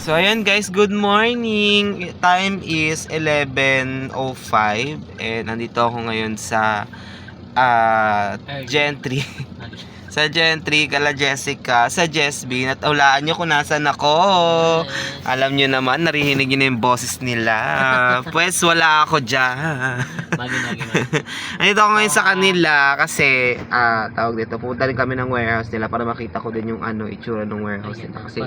So ayan guys, good morning. Time is 11:05 and nandito ako ngayon sa Gentry. Sa Gentry, kala Jessica, sa Jessby. Nataulaan nyo kung nasan ako. Alam nyo naman, narinig nyo na yung boses nila. Pues wala ako dyan. Nandito ako ngayon sa kanila kasi tawag dito, pupunta rin kami ng warehouse nila para makita ko din yung itsura ng warehouse nila. Kasi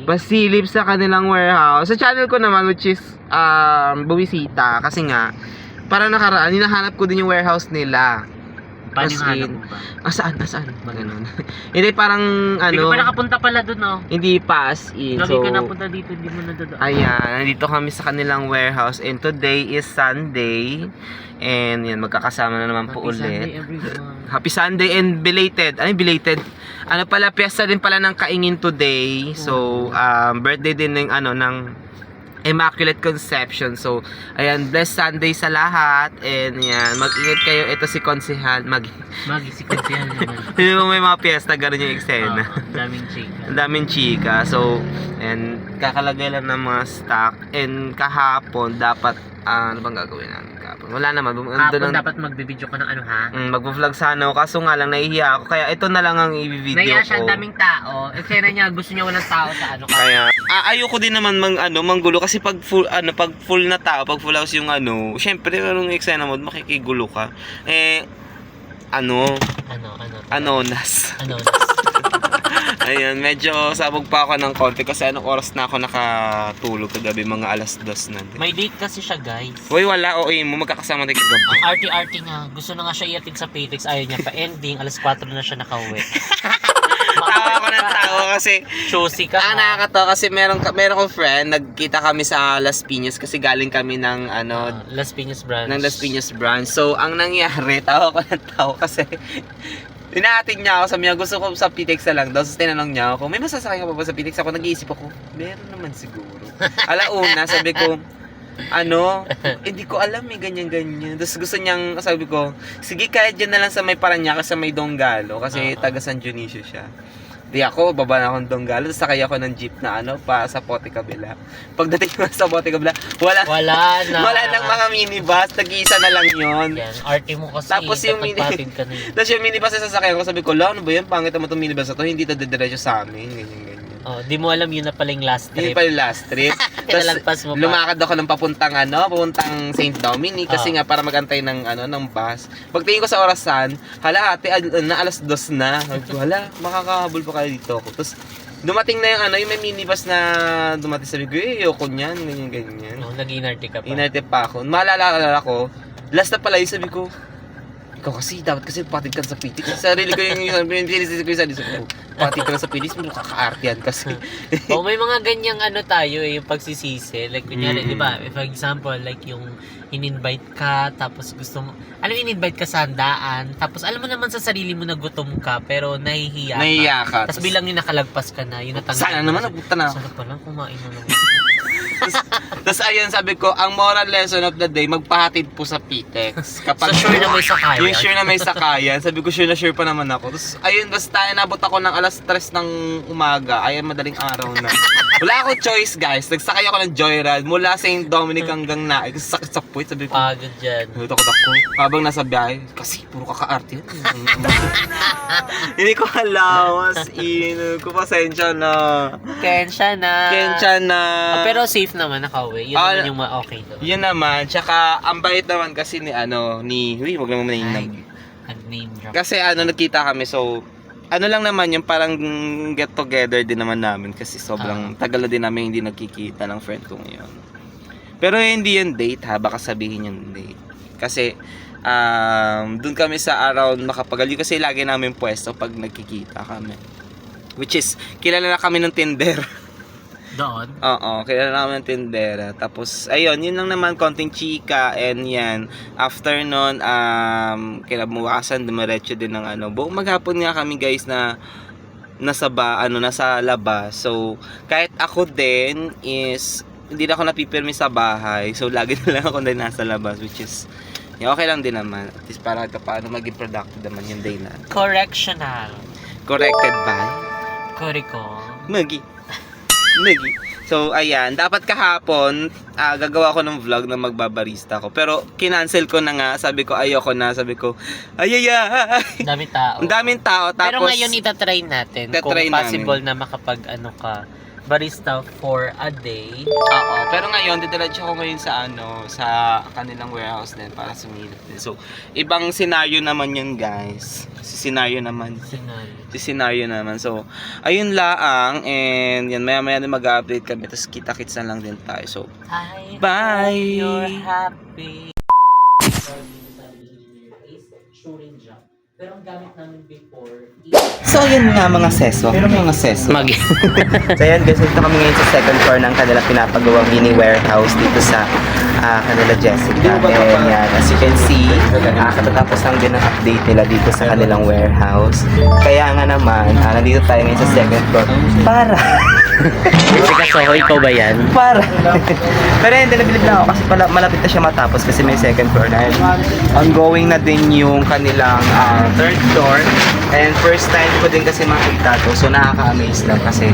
pasilip sa kanilang warehouse. Sa channel ko naman, which is buwisita, kasi nga para nakaraan, hinahanap ko din yung warehouse nila. Paano yung hanap mo ba? Saan? Ganun. Hindi parang Hindi ka pa nakapunta pala doon, no? Hindi pa as in. Lagi ka napunta dito, hindi mo na doon. Ayan, nandito kami sa kanilang warehouse and today is Sunday. And yan, magkakasama na naman po ulit. Happy Sunday and belated. Belated? Ano pala, piyesta din pala ng Kaingin today. So, birthday din ng ng Immaculate Conception. So, ayan, blessed Sunday sa lahat. And yan, mag-ingat kayo. Ito si Konsehal. Si Konsehal naman. Hindi mo may mga piyesta, gano'n yung eksena. Daming chika. Daming chika. So, and kakalagay lang ng mga stock. And kahapon, dapat, ano bang gagawin namin kahapon? Wala naman. Kahapon dapat magbibideo ka ng magvo-vlog sana ako. Kaso nga lang, nahihiya ako. Kaya ito na lang ang i-video ko. Nahiya siya, ang daming tao. Eksena niya, gusto niya walang tao sa Kaya, ayoko din naman manggulo. Kasi pag full, pag full na tao, pag full house yung syempre, anong eksena mo, makikigulo ka. Anonas. Ayan, medyo sabog pa ako ng konti kasi anong oras na ako nakatulog kagabi, mga 2:00 na. May date kasi siya, guys. Uy, wala, mo magkakasama tayo kagabi. Ang arty-arty nga, gusto na nga siya iatid sa Pitex, ayaw niya pa ending, 4:00 na siya nakauwi. Tawa ako ng tawa kasi choosy ka. Nakakatawa kasi meron kong friend, nagkita kami sa Las Piñas kasi galing kami ng Las Piñas branch. Ng Las Piñas branch. So, ang nangyari, tawa ko ng tawa kasi inahatid niya ako, sabi niya, gusto ko sa Pitex na lang daw. So, tinanong niya ako, may masasakay ka pa ba sa Pitex? Ako, nag-iisip ako, meron naman siguro. Alauna, sabi ko, hindi ko alam ganyan-ganyan. Tapos gusto niyang, sabi ko, sige kahit dyan na lang sa may Parañaque, sa may Donggalo, kasi taga San Dionisio siya. Di ako, baba na akong Donggalo, tapos sakay ako ng jeep na pa sa Pote Kabila. Pagdating ko sa Pote Kabila, wala nang mga minibus, nag-iisa na lang yon. Yan, arte mo kasi. Tapos yung tapos yung minibus na sasakyan ko, sabi ko, ano ba yan? Pangit naman itong minibus na to, hindi ito didiretso sa amin, ganyan. Di mo alam yun na pala yung last trip. Hindi pa yung last trip. Tinalagpas mo pa. Lumakad ako ng papuntang St. Dominic kasi nga para magantay ng bus. Pagtingin ko sa orasan, ate, na 2:00 na. Hala, makakahabol pa kayo dito ako. Tapos dumating na yung may minibus na dumating, sabi ko, ayoko niyan, ganyan. Nag-inarte ka pa. Inarte pa ako. Maalala ko, last na pala yung sabi ko, ikaw kasi, dapat kasi patid ka sa Pitex. Sarili ko yung sarili ko. Patid ka na sa Pitex, mo kaka-artian kasi. May mga ganyang tayo yung pagsisisi. Like, kunyari, di ba, for example, like yung in-invite ka, tapos gusto mo, in-invite ka sa handaan, tapos alam mo naman sa sarili mo na gutom ka, pero nahihiya ka. Tapos bilang yung nakalagpas ka na, yun natanggal. Sana naman, nagpunta na. Sana pala, kumain na naman. Tapos ayun, sabi ko, ang moral lesson of the day, magpahatid po sa Pitex. Kapag sure na may sakayan. Yung sure na may sakayan. Sabi ko, sure na sure pa naman ako. Tapos ayun, basta nabot ako ng 3:00 ng umaga. Ayun, madaling araw na. Wala akong choice, guys. Nagsakay ako ng Joyride mula St. Dominic hanggang Naik. Sakit sa puwit. Sabi ko, pagod dyan. Takot ako. Habang nasa biyahe, kasi puro kaka-arte yan. Hindi ko alam. Pasensya na. Kensya na. Pero safe naman nakauwi. Yun naman yung okay doon. Yun naman. Tsaka, ang bait naman kasi ni wag naman name drop. Kasi nagkita kami, so, lang naman yung parang get together din naman namin kasi sobrang tagal na din namin hindi nagkikita ng friend ko ngayon. Pero hindi yung date baka sabihin yung date. Kasi, dun kami sa around Makapagal kasi lagi namin pwesto pag nagkikita kami. Which is, kilala na kami ng Tinder. Doon? Oo, kilala namin ng tindera. Tapos, ayun, yun lang naman, konting chika, and yan. After nun, kinabukasan, dumiretso din ng buong maghapon nga kami guys na nasa labas. So, kahit ako din is, hindi na ako napipirmi sa bahay. So, lagi na lang ako din nasa labas, which is, okay lang din naman. At least para paano maging productive naman yung day na. Correctional. Corrected by? Koriko. Magi. So, ayan. Dapat kahapon, gagawa ko ng vlog na magbabarista ko. Pero, kinancel ko na nga. Sabi ko, ayoko na. Sabi ko, Ang daming tao. Ang daming tao. Tapos, Pero ngayon itatry natin kung itatry possible na makapag ka barista for a day. oo. Pero ngayon, didiretso ko ngayon sa kanilang warehouse din para sumilip din. So, ibang scenario naman yun, guys. Si scenario naman. So, ayun laang. And, yan, maya-maya din mag-update kami. Tapos, kita-kits na lang din tayo. So, bye! You're happy. Pero ang gamit namin before So, yun nga mga seso. Mag So, yan guys, dito kami ngayon sa second floor ng kanila pinapagawang mini warehouse dito sa kanila Jessica. And yan, as you can see, katatapos lang din ang update nila dito sa kanilang warehouse. Kaya nga naman, nandito tayo ngayon sa second floor para Kasi ikaw ba yan? Pero hindi, nabilib na ako kasi malapit na siya matapos kasi may second floor na yun. Ongoing na din yung kanilang third floor. And first time ko din kasi makita to. So nakaka-amaze lang kasi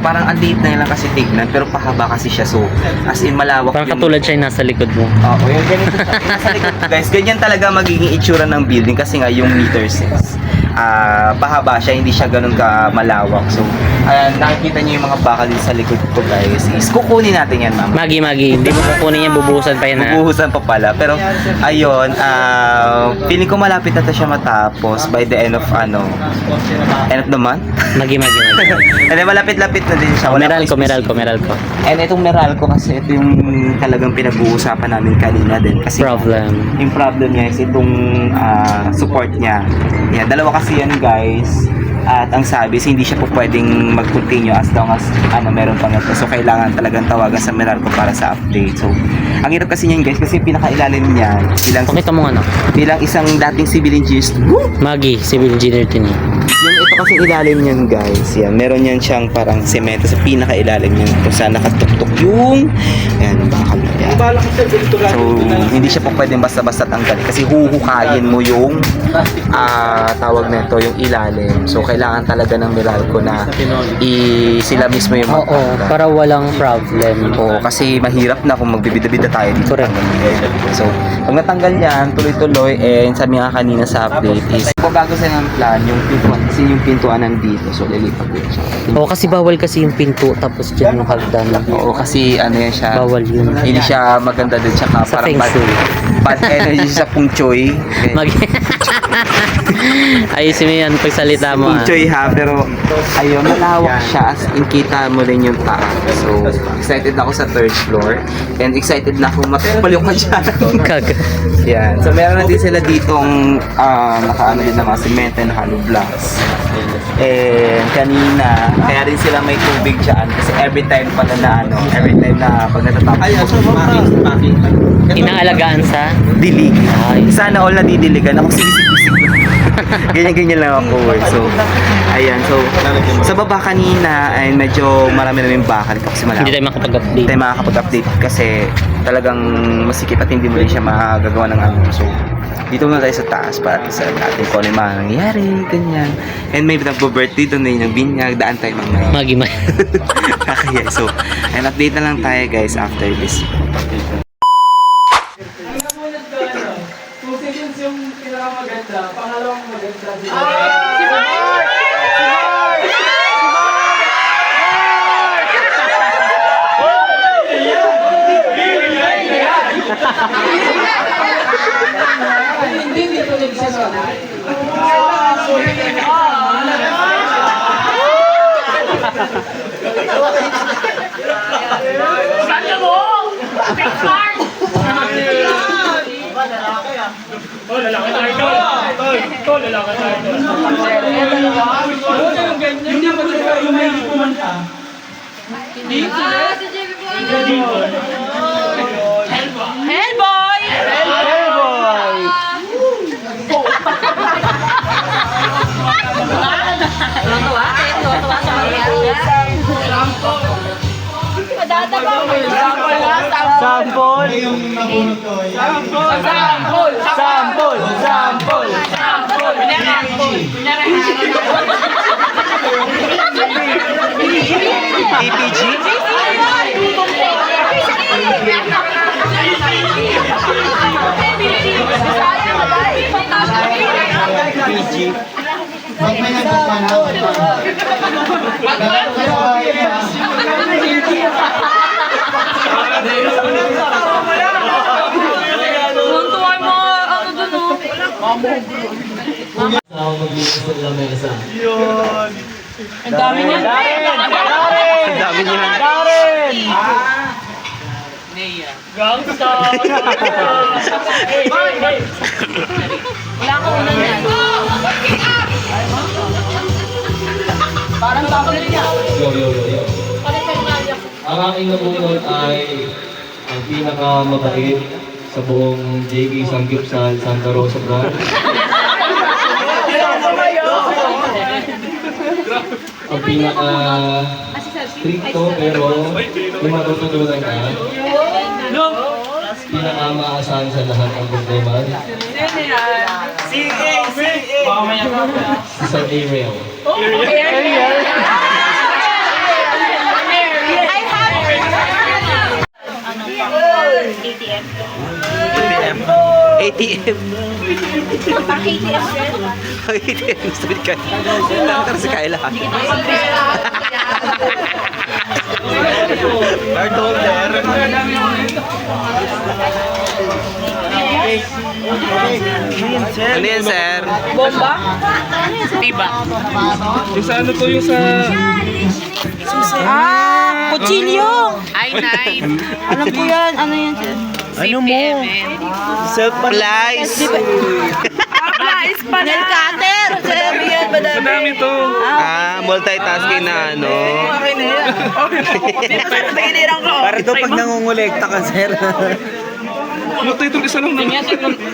parang ang liit na lang kasi tignan pero pahaba kasi siya. So as in malawak Parang katulad siya yung nasa likod mo. Oo, yung ganito siya. Yung nasa likod ko, guys, ganyan talaga magiging itsura ng building kasi nga yung meter says pahaba siya, hindi siya ganun ka malawak. So, nakikita niyo yung mga bakal din sa likod ko, guys. Is kukunin natin yan, ma'am. Magi, hindi mo kukunin yan, bubuhusan pa yan ha. Bubuhusan pa pala. Pero, ayun, feeling ko malapit na to siya matapos by the end of end of the month. Magi. And malapit-lapit na din siya. Meralco. And itong Meralco kasi ito yung talagang pinag-uusapan namin kanina din. Kasi yung problem niya is itong support niya. Yan, dalawa kasi yan, guys. At ang sabi is hindi siya po pwedeng mag-continue as long as meron pang ito. So kailangan talagang tawagan sa Meralco para sa update. So ang hirap kasi niyan, guys, kasi pinakailalim niya Pakita mo nga bilang isang dating civil engineer. Magi, civil engineer din eh. Yung ito kasi ilalim niyan, guys. Yan, meron yan siyang parang semento sa pinakailalim niyan kung saan nakatuktok yung bakal na yan. So hindi siya po pwedeng basta-basta tanggalin kasi huhukayin mo yung tawag na ito, yung ilalim. So kailangan talaga ng Meralco na sila mismo yung para walang problem. Oo, kasi mahirap na kung magbibida-bida tayo dito. Correct. So, pag natanggal yan, tuloy-tuloy, and sabi nga kanina sa update is, bago sa ng plan, yung pintuan, kasi yung pintuan nandito, so lilipat din siya. Kasi bawal kasi yung pinto tapos dyan yung hagdan. Oo, kasi yan siya. Bawal yun. Hindi siya maganda din, tsaka Sa parang feng shui. bad energy sa Pung Choy. Ayusin mo yan pagsalita mo Pung Choy ha, pero ayun, malawak siya as in kita mo rin yung taas. So, excited ako sa third floor and excited na ako matupalok ka dyan. Yan. So, meron na din sila ditong nakaano din ng mga cement and hollow blocks. And kanina, kaya rin sila may tubig dyan kasi every time pag natatapos Inaalagaan sa dilig. Ay. Sana all nadidiligan. Ako sinisip-isip lang. Ganyan-ganyan lang ako. So, ayan. So, sa baba kanina ay medyo marami namin bakal kasi malawak. Hindi tayo makapag-update. Hindi tayo makakapag-update kasi talagang masikip at hindi mo rin siya magagawa ng So, dito muna tayo sa taas para sa natin kung ano yung mga nangyayari, ganyan. And may nagbo-birthday doon na yung binyag, daan tayo mamaya. Magi. Kakaya. So, and update na lang tayo, guys, after this. Yung pinakamaganda, pangalawang maganda din. Hindi dito nagsasanay. Saan mo? Big Mark! Lalaki tayo doon. Lalaki tayo doon. Hindi mo talaga yung may kumanta. Dito na. Hellboy! Sample! PPG? PPG? Pag may nagpapanahon pa. Tuntuan mo, ano dun oh. Ako mag-iisip sa lamesa. Ang dami niya. Ang dami niya. Gangsta! Wala ka una niyan. Parang bakulit niya. Yo. Ang aking nabunod ay ang pinakamabait sa buong JK Samgyupsal Santa Rosa Brand. Ang pinaka stricto pero yung matututunan ka, pinaka-maasahan sa lahat ang problema. Si Sir Ariel. ATM. ATM. ATM. Sabi ka. Tapos si Kayla. Card holder. Ano yan, sir? Bomba? Tiba. Yung sa ano to, yung sa... Ah, kutsilyo. I9. Alam ko yan. Ano yan, sir? Ano mo? Supplies. Nail cutter. Sir, yan. Madami to. Multitasking na ano. Para to pag nangungulekta ka, sir. Ano to itong isa lang na?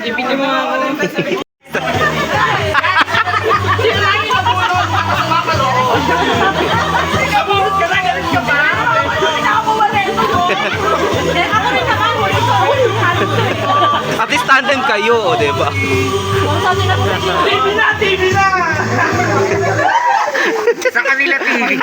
Ipinin mo ako. At least tandem kayo, o, diba? TV na! Sa kanila TV.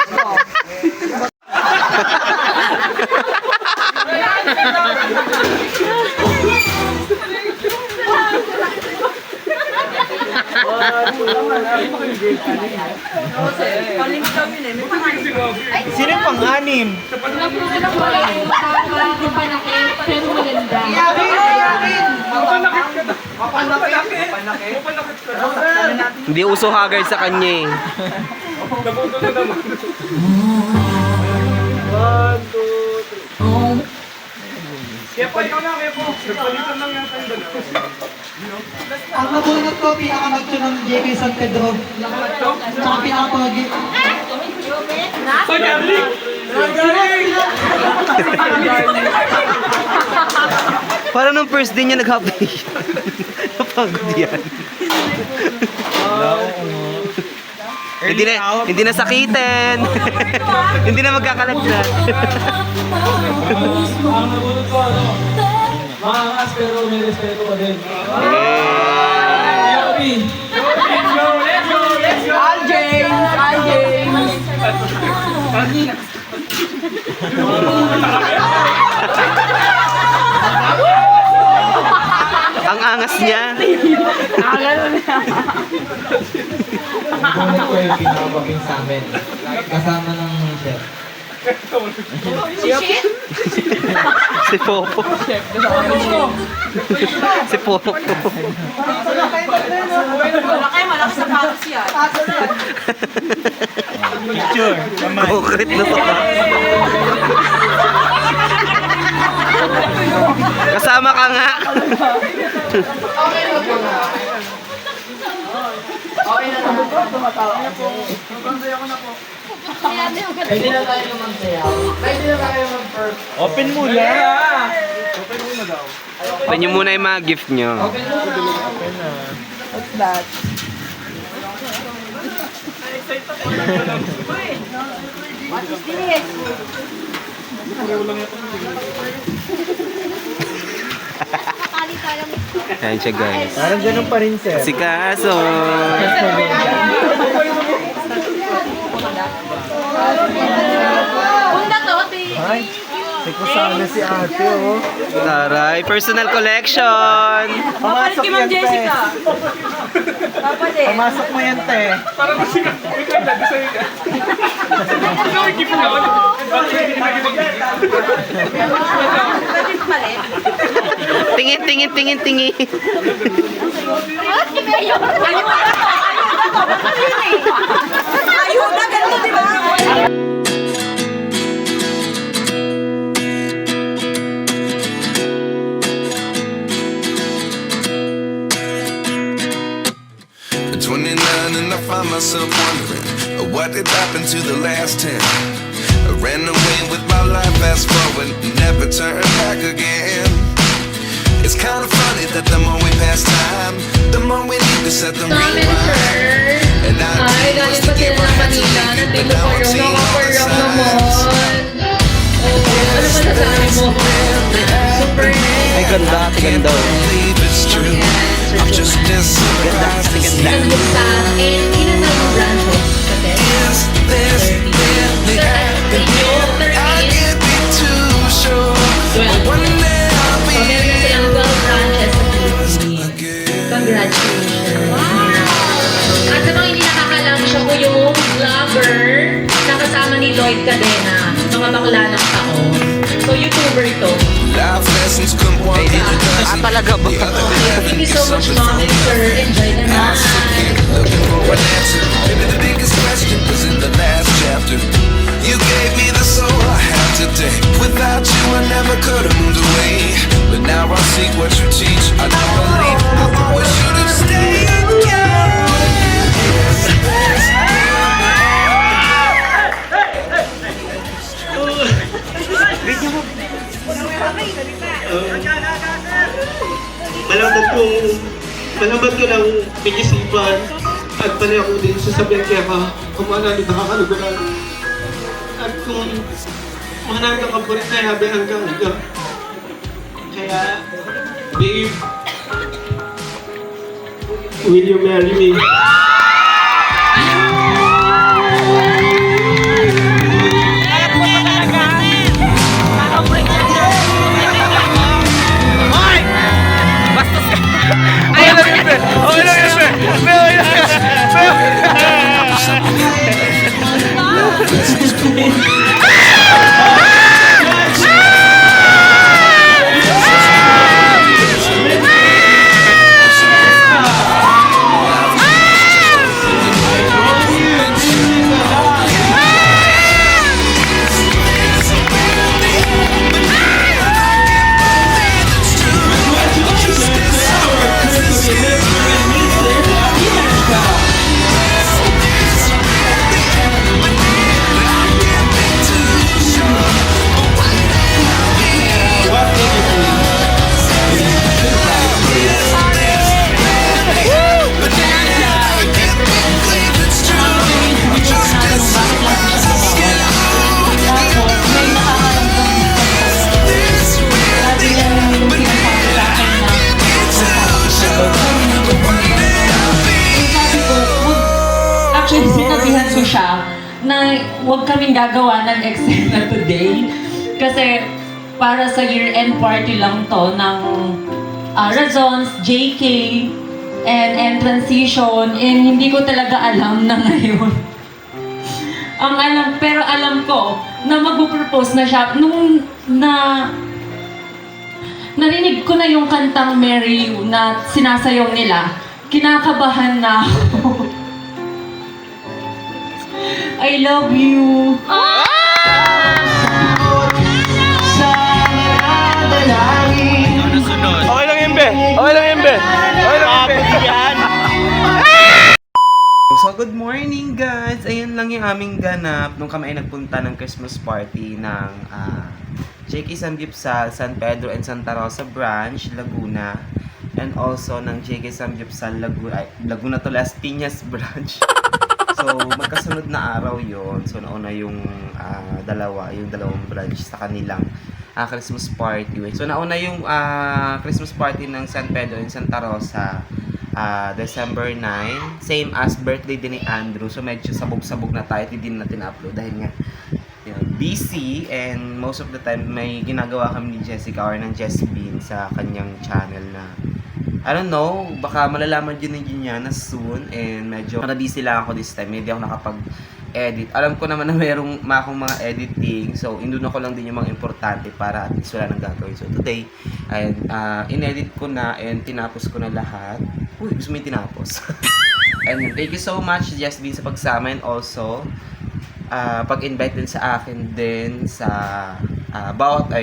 Sino yung pang-anim? Hindi uso haggard sa kanya eh. Nabuto na naman. 1, 2, 3. Kaya po, ikaw na, kaya po. Nagpalitan lang yata yung dalawa. Ang nabunod ko, pinakamagto ng JK San Pedro. Tsaka pinakamagin. Sa garlic! Para nung first day niya nag-happy. Napagod yan. Hindi na sakitin. Hindi na magkakalagdan. Ang nabunod ko ano? Maangas pero may respeto pa din. Al James. Ang angas niya. Nabunod ko yung pinakabaging sa amin. Kasama ng chef. Si Popo. Si Popo. Malakas sa patos yan. Picture. Concrete na to. Kasama ka nga. Open muna. Open nyo muna yung mga gift nyo. What's that? What is this? Ayan siya, guys. Parang ganun pa rin, sir. Si Kaso. Ay, ko sana si ate, oh. Taray, personal collection! Papalit kay Ma'am Jessica. Papalit. Pamasok mo yan, te. Para kasi ka. Wait lang, sa'yo ka. Ikaw, ikip na ako. Bakit hindi nagiging? Pwede papalit. Tingin. Ayuda, ganito, di ba? At 29 and I find myself wondering what did happen to the last 10. I ran away with my life, fast forward, never turn back again. It's kind of funny that the more we pass time, the more we need to set them rewind. And I Ay, galing pa sila ng Manila. Nandito pa rin. Nakaparang naman. Oh, ano masasabi mo? Super nice. Ay, ganda. can't believe it's true. I'm just as surprised as you. Nagbuksaan. And inasal yung branches. Is this really happening? I can't be too sure. But one day I'll be Meron na silang 12 branches sa Philippines. again. Congratulations. At sa mga hindi nakakalam, siya po yung vlogger na kasama ni Lloyd Cadena. Mga bakla ng taon. So, YouTuber ito. Life lessons come one at a dozen. Talaga ba? The other day I Thank you think so of much, something Mom from and Sir. Enjoy the I sit night. here looking for an answer. Maybe the biggest question was in the last chapter. You gave me the soul I have today. Without you, I never could have moved away. But now I see what you teach. I don't believe I always should have stayed. Malabat ko ng pinisipan at pala ako din sasabihan kaya ka kumana ni nakakaluguran. At kung manang ka pa rin ay habihan ka ka. Kaya, babe, will you marry me? Actually, sinabihan ko siya na huwag kaming gagawa ng eksena today. Kasi para sa year-end party lang to ng Razons, JK, and transition. And hindi ko talaga alam na ngayon. Pero alam ko na mag-propose na siya nung narinig ko na yung kantang Mary You na sinasayaw nila. Kinakabahan na ako. I love you. Okay lang yun, be. Okay lang yun, be. Okay lang yun, be. So, good morning guys! Ayun lang yung aming ganap nung kami ay nagpunta ng Christmas party ng JK Samgyupsal, San Pedro and Santa Rosa branch, Laguna. And also ng JK Samgyupsal, Laguna to Las Piñas branch. So, magkasunod na araw yon. So, nauna yung dalawang branch sa kanilang Christmas party. So, nauna yung Christmas party ng San Pedro and Santa Rosa, December 9. Same as birthday din ni Andrew. So, medyo sabog-sabog na tayo. Hindi din natin upload dahil nga, yun. busy and most of the time may ginagawa kami ni Jessica or ng Jessbean sa kanyang channel na I don't know, baka malalaman din niya na soon and medyo busy lang ako this time, hindi ako nakapag-edit. Alam ko naman na mayroong akong mga editing, so indun ako lang din yung mga importante para at least wala nang gagawin. So today, and in-edit ko na and tinapos ko na lahat. Uy, gusto mo yung tinapos. And thank you so much Jessbean sa pagsama and also pag-invite din sa akin din sa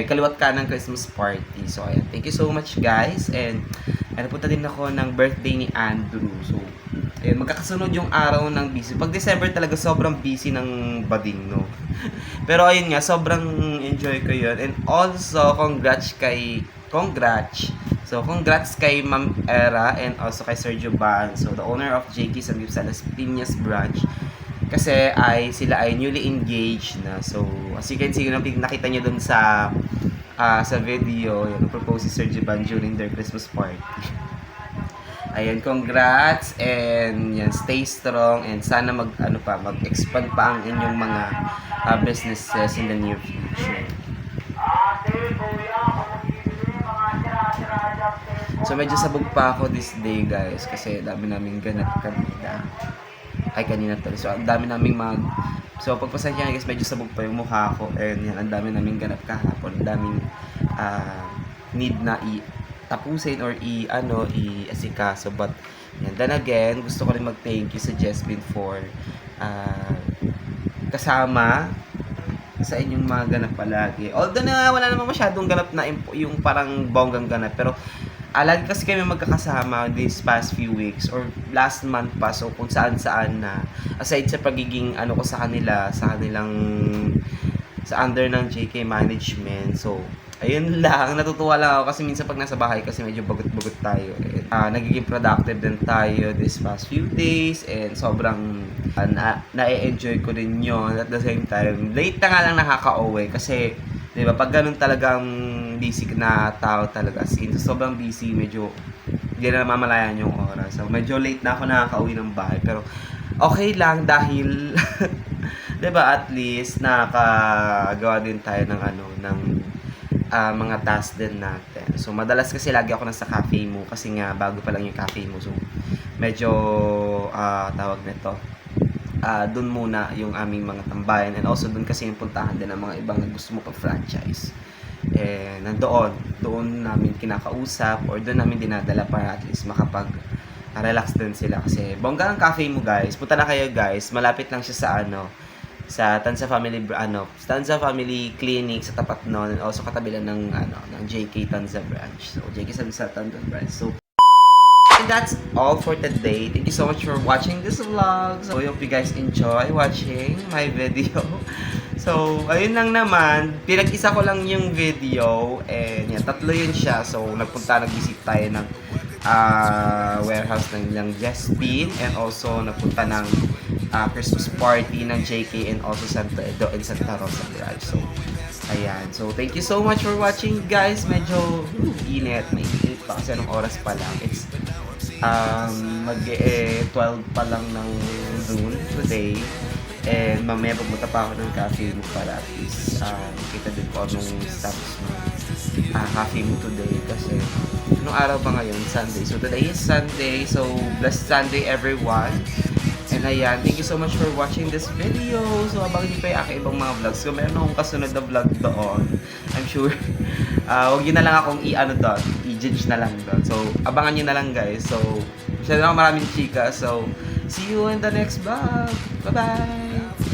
kaliwat ka ng Christmas party. So ayan, thank you so much guys and napunta din ako ng birthday ni Andrew. So ayun, magkakasunod yung araw ng busy. Pag December talaga sobrang busy ng bading, no? Pero ayun nga, sobrang enjoy ko yun. And also, congrats kay Ma'am Era and also kay Sir Joban. So the owner of JK San Las Piñas branch. Kasi sila ay newly engaged na. So as you can see, nakita nyo dun sa video, yung propose si Sir Joban during their Christmas party. Ayan, congrats and yan, stay strong and sana mag-expand pa ang inyong mga businesses in the near future. So medyo sabog pa ako this day guys kasi dami naming ganap kanina. So ang dami naming So pagpasensya guys, medyo sabog pa yung mukha ko and yan, ang dami naming ganap kahapon. Ang daming need na tapusin or i-asikaso. But yan, then again, gusto ko rin mag-thank you sa Jessbean for kasama sa inyong mga ganap palagi. Although na wala namang masyadong ganap na yung parang bonggang ganap, pero lagi kasi kami magkakasama these past few weeks or last month pa, so kung saan-saan na aside sa pagiging ko sa kanilang sa under ng JK management. So ayun lang, natutuwa lang ako kasi minsan pag nasa bahay kasi medyo bagot-bagot tayo and nagiging productive din tayo this past few days and sobrang na-enjoy ko din yun. At the same time, late na nga lang nakaka-uwi kasi diba, pag ganun talagang busy na tao talaga, sobrang busy, medyo hindi na namamalayan yung oras. So, medyo late na ako nakaka-uwi ng bahay. Pero, okay lang dahil, diba, at least, nakagawa din tayo ng mga tasks din natin. So, madalas kasi lagi ako nasa cafe mo kasi nga, bago pa lang yung cafe mo. So, medyo, tawag nito, doon muna yung aming mga tambayan and also doon kasi yung puntahan din ng mga ibang gusto mo pag-franchise doon namin kinakausap or doon namin dinadala para at least makapag-relax din sila kasi bongga ang cafe mo guys, punta na kayo guys, malapit lang siya sa Tanza Family Clinic sa tapat noon and also katabi lang ng JK Tanza branch. So JK Tanza branch. So and that's all for today. Thank you so much for watching this vlog. So I hope you guys enjoy watching my video. So ayun lang naman, pinag-isa ko lang yung video and yan, 3 yun siya. So nag-visit tayo ng warehouse ng Jessbean and also nagpunta ng Christmas party ng JK and also Santo Edo and Santa Rosa branch. So ayan. So thank you so much for watching guys. Medyo init pa kasi anong oras pa lang. It's mag-12 pa lang ng noon today and mamaya pumunta pa ako ng cafe mo para at least kita din ko anong status ng cafe mo today kasi anong araw ba ngayon? Sunday. So today is Sunday, so blessed Sunday everyone. And ayan, thank you so much for watching this video. So abangan nyo pa yung aking ibang mga vlogs. So meron akong kasunod na vlog doon, I'm sure huwag yun na lang akong i-judge na lang doon. So abangan nyo na lang guys. So masyado na maraming chika. So see you in the next vlog. Bye bye.